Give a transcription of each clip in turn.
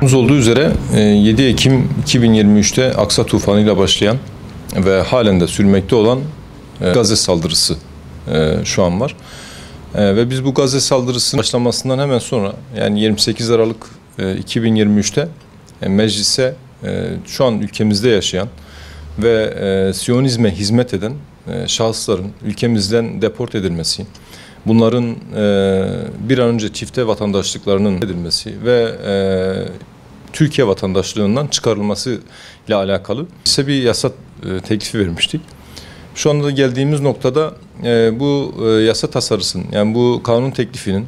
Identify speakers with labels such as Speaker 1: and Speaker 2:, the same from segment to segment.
Speaker 1: Olduğu üzere 7 Ekim 2023'te Aksa tufanıyla başlayan ve halen de sürmekte olan Gazze saldırısı şu an var. Ve biz bu Gazze saldırısının başlamasından hemen sonra, yani 28 Aralık 2023'te meclise şu an ülkemizde yaşayan ve Siyonizme hizmet eden şahısların ülkemizden deport edilmesi, bunların bir an önce çifte vatandaşlıklarının edilmesi ve Türkiye vatandaşlığından çıkarılması ile alakalı ise bir yasa teklifi vermiştik. Şu anda geldiğimiz noktada bu yasa tasarısının, yani bu kanun teklifinin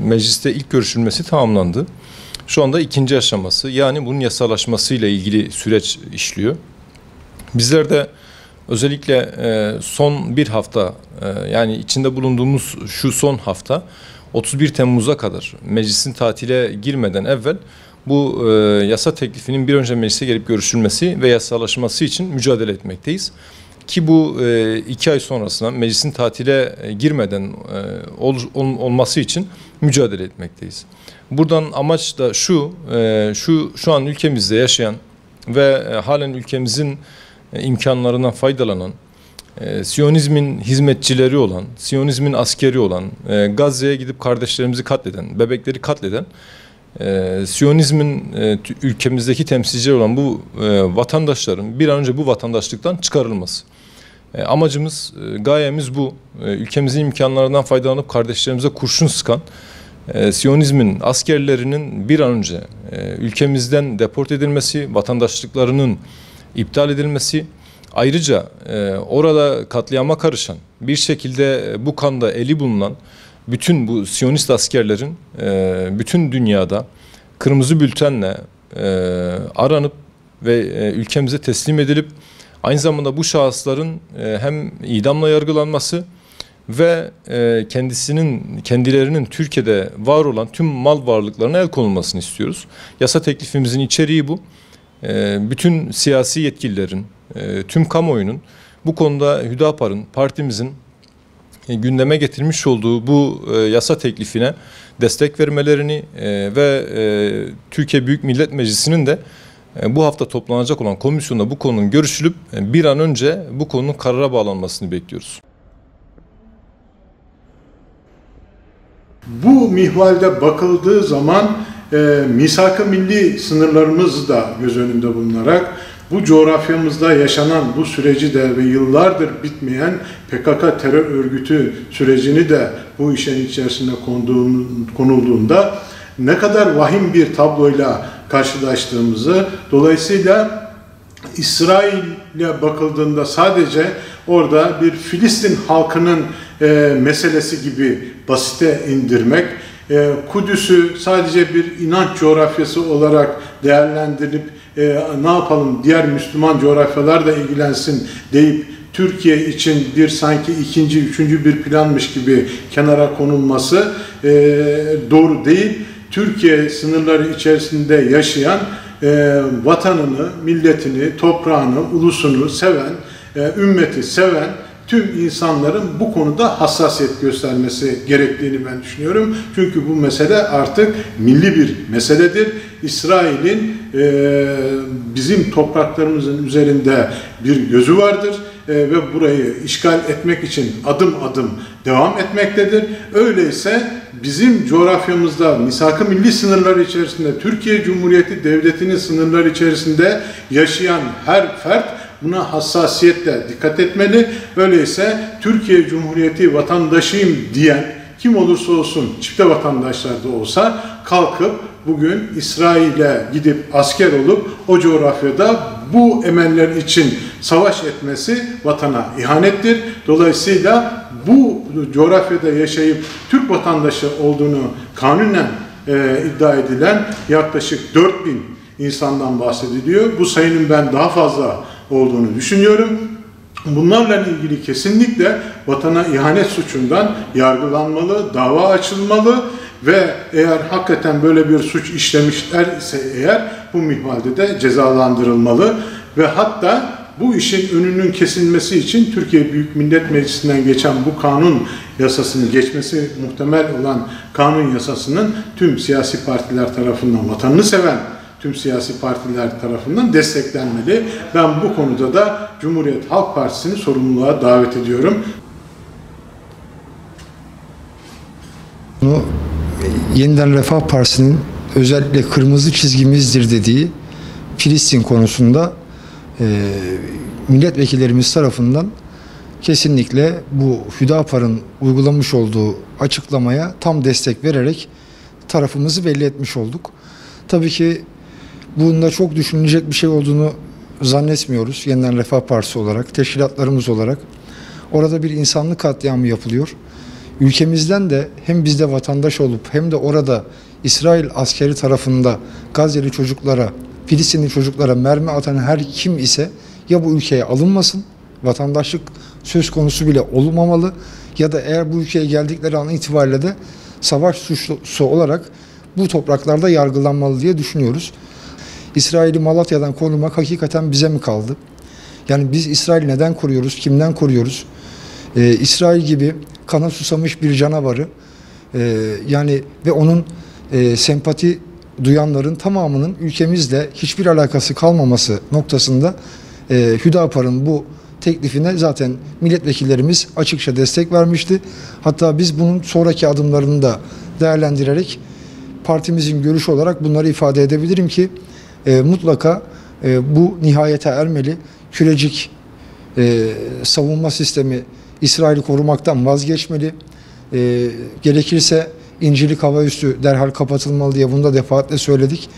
Speaker 1: mecliste ilk görüşülmesi tamamlandı. Şu anda ikinci aşaması, yani bunun yasalaşması ile ilgili süreç işliyor. Bizler de özellikle son bir hafta, yani içinde bulunduğumuz şu son hafta 31 Temmuz'a kadar meclisin tatile girmeden evvel bu yasa teklifinin bir önce meclise gelip görüşülmesi ve yasalaşması için mücadele etmekteyiz. Ki bu 2 ay sonrasında meclisin tatile girmeden olması için mücadele etmekteyiz. Buradan amaç da şu an ülkemizde yaşayan ve halen ülkemizin imkanlarından faydalanan, Siyonizmin hizmetçileri olan, Siyonizmin askeri olan, Gazze'ye gidip kardeşlerimizi katleden, bebekleri katleden, Siyonizmin ülkemizdeki temsilcileri olan bu vatandaşların bir an önce bu vatandaşlıktan çıkarılması. Amacımız, gayemiz bu. Ülkemizin imkanlarından faydalanıp kardeşlerimize kurşun sıkan Siyonizmin askerlerinin bir an önce ülkemizden deport edilmesi, vatandaşlıklarının iptal edilmesi, ayrıca orada katliama karışan, bir şekilde bu kanda eli bulunan bütün bu Siyonist askerlerin bütün dünyada kırmızı bültenle aranıp ve ülkemize teslim edilip aynı zamanda bu şahısların hem idamla yargılanması ve kendilerinin Türkiye'de var olan tüm mal varlıklarına el konulmasını istiyoruz. Yasa teklifimizin içeriği bu. Bütün siyasi yetkililerin, tüm kamuoyunun bu konuda Hüdapar'ın, partimizin gündeme getirmiş olduğu bu yasa teklifine destek vermelerini ve Türkiye Büyük Millet Meclisi'nin de bu hafta toplanacak olan komisyonda bu konunun görüşülüp bir an önce bu konunun karara bağlanmasını bekliyoruz.
Speaker 2: Bu minvalde bakıldığı zaman misak-ı milli sınırlarımız da göz önünde bulunarak bu coğrafyamızda yaşanan bu süreci de ve yıllardır bitmeyen PKK terör örgütü sürecini de bu işin içerisinde konulduğunda ne kadar vahim bir tabloyla karşılaştığımızı, dolayısıyla İsrail'e bakıldığında sadece orada bir Filistin halkının meselesi gibi basite indirmek, Kudüs'ü sadece bir inanç coğrafyası olarak değerlendirilip ne yapalım diğer Müslüman coğrafyalar da ilgilensin deyip Türkiye için bir sanki ikinci, üçüncü bir planmış gibi kenara konulması doğru değil. Türkiye sınırları içerisinde yaşayan, vatanını, milletini, toprağını, ulusunu seven, ümmeti seven tüm insanların bu konuda hassasiyet göstermesi gerektiğini ben düşünüyorum. Çünkü bu mesele artık milli bir meseledir. İsrail'in bizim topraklarımızın üzerinde bir gözü vardır ve burayı işgal etmek için adım adım devam etmektedir. Öyleyse bizim coğrafyamızda misak-ı milli sınırları içerisinde, Türkiye Cumhuriyeti Devleti'nin sınırları içerisinde yaşayan her fert buna hassasiyetle dikkat etmeli. Öyleyse Türkiye Cumhuriyeti vatandaşıyım diyen kim olursa olsun, çifte vatandaşlar da olsa kalkıp bugün İsrail'e gidip asker olup o coğrafyada bu emeller için savaş etmesi vatana ihanettir. Dolayısıyla bu coğrafyada yaşayıp Türk vatandaşı olduğunu kanunen iddia edilen yaklaşık 4000 insandan bahsediliyor. Bu sayının ben daha fazla olduğunu düşünüyorum. Bunlarla ilgili kesinlikle vatana ihanet suçundan yargılanmalı, dava açılmalı ve eğer hakikaten böyle bir suç işlemişlerse eğer bu minvalde de cezalandırılmalı ve hatta bu işin önünün kesilmesi için Türkiye Büyük Millet Meclisi'nden geçen bu kanun yasasının geçmesi muhtemel olan kanun yasasının tüm siyasi partiler tarafından, vatanını seven tüm siyasi partiler tarafından desteklenmeli. Ben bu konuda da Cumhuriyet Halk Partisi'ni sorumluluğa davet ediyorum.
Speaker 3: Bunu Yeniden Refah Partisi'nin özellikle kırmızı çizgimizdir dediği Filistin konusunda milletvekillerimiz tarafından kesinlikle bu Hüdapar'ın uygulamış olduğu açıklamaya tam destek vererek tarafımızı belli etmiş olduk. Tabii ki bunda çok düşünülecek bir şey olduğunu zannetmiyoruz. Yeniden Refah Partisi olarak, teşkilatlarımız olarak. Orada bir insanlık katliamı yapılıyor. Ülkemizden de hem bizde vatandaş olup hem de orada İsrail askeri tarafında Gazze'li çocuklara, Filistinli çocuklara mermi atan her kim ise ya bu ülkeye alınmasın, vatandaşlık söz konusu bile olmamalı ya da eğer bu ülkeye geldikleri an itibariyle de savaş suçlusu olarak bu topraklarda yargılanmalı diye düşünüyoruz. İsrail'i Malatya'dan korumak hakikaten bize mi kaldı? Yani biz İsrail'i neden koruyoruz, kimden koruyoruz? İsrail gibi kana susamış bir canavarı yani ve onun sempati duyanların tamamının ülkemizle hiçbir alakası kalmaması noktasında Hüdapar'ın bu teklifine zaten milletvekillerimiz açıkça destek vermişti. Hatta biz bunun sonraki adımlarını da değerlendirerek partimizin görüşü olarak bunları ifade edebilirim ki mutlaka bu nihayete ermeli. Kürecik savunma sistemi İsrail'i korumaktan vazgeçmeli. Gerekirse İncirlik hava üssü derhal kapatılmalı diye bunu da defaatle söyledik.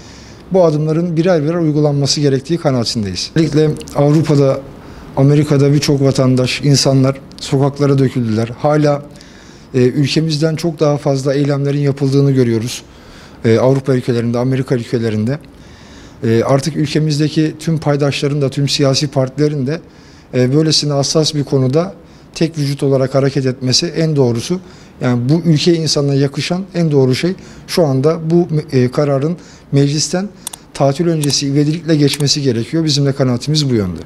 Speaker 3: Bu adımların birer birer uygulanması gerektiği kanaatindeyiz. Özellikle Avrupa'da, Amerika'da birçok vatandaş, insanlar sokaklara döküldüler. Hala ülkemizden çok daha fazla eylemlerin yapıldığını görüyoruz. Avrupa ülkelerinde, Amerika ülkelerinde. Artık ülkemizdeki tüm paydaşların da, tüm siyasi partilerin de böylesine hassas bir konuda tek vücut olarak hareket etmesi en doğrusu. Yani bu ülke insanına yakışan en doğru şey şu anda bu kararın meclisten tatil öncesi ivedilikle geçmesi gerekiyor. Bizim de kanaatimiz bu yönde.